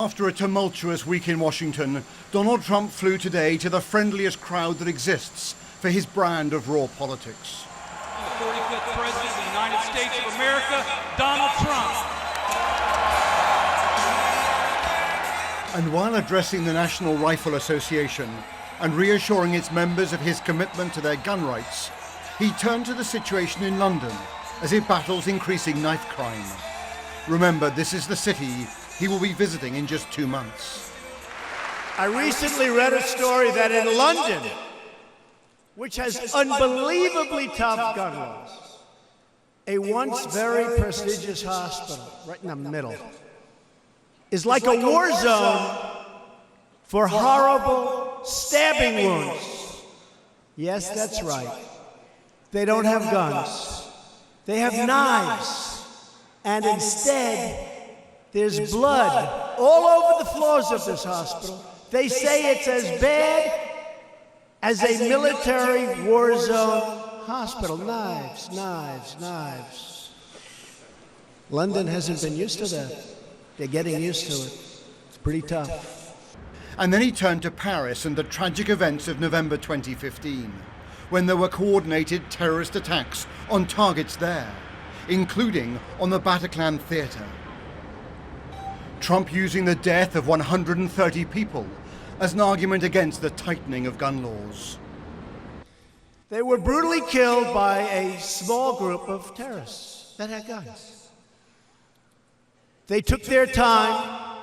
After a tumultuous week in Washington, Donald Trump flew today to the friendliest crowd that exists for his brand of raw politics. The 45th President of the United States of America, Donald Trump. And while addressing the National Rifle Association and reassuring its members of his commitment to their gun rights, he turned to the situation in London as it battles increasing knife crime. Remember, this is the city he will be visiting in just 2 months. I recently read a story that in London, which has unbelievably tough gun laws, a once very prestigious hospital, right in the middle, is like a war zone for horrible stabbing wounds. Yes, that's right. They don't have guns. They have knives. And instead, there's blood all over the floors of this hospital. They say it's as bad as a military war zone hospital. Knives, knives, knives. London hasn't been used to that. They're getting used to it. It's pretty tough. And then he turned to Paris and the tragic events of November 2015, when there were coordinated terrorist attacks on targets there, including on the Bataclan Theatre. Trump using the death of 130 people as an argument against the tightening of gun laws. They were brutally killed by a small group of terrorists that had guns. They took their time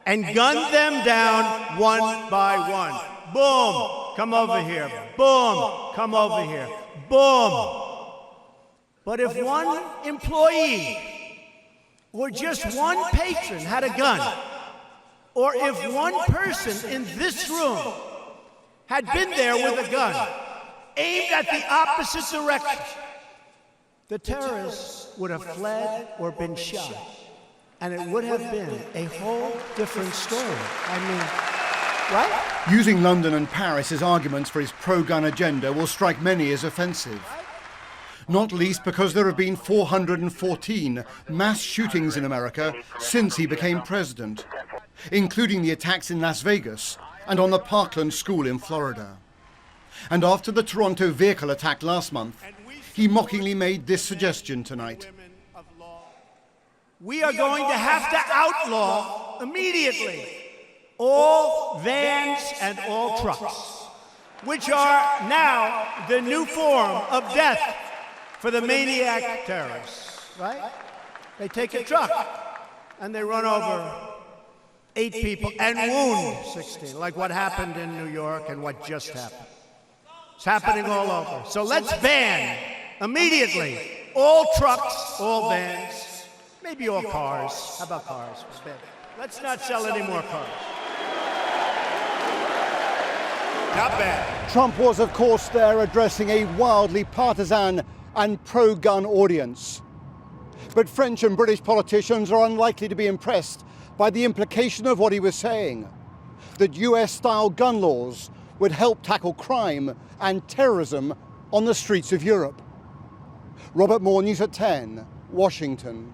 and gunned them down one by one. Boom, come over here. Boom, come over here. Boom. But if one employee or just one patron had a gun, or if one person in this room had been there with a gun aimed at the opposite direction, the terrorists would have fled or been shot. And it would have been a whole different story. I mean, right? Using London and Paris as arguments for his pro-gun agenda will strike many as offensive. Not least because there have been 414 mass shootings in America since he became president, including the attacks in Las Vegas and on the Parkland School in Florida. And after the Toronto vehicle attack last month, he mockingly made this suggestion tonight. We are going to have to outlaw immediately all vans and all trucks, which are now the new form of death for the maniac terrorists, right? They take a truck and they run over 8 people and wound 16, like what happened in New York and what just happened. It's happening all over. So let's ban immediately all trucks, all vans, maybe all cars. How about cars? Let's not sell any more cars. Not bad. Trump was, of course, there addressing a wildly partisan and pro-gun audience. But French and British politicians are unlikely to be impressed by the implication of what he was saying, that US-style gun laws would help tackle crime and terrorism on the streets of Europe. Robert Moore, News at 10, Washington.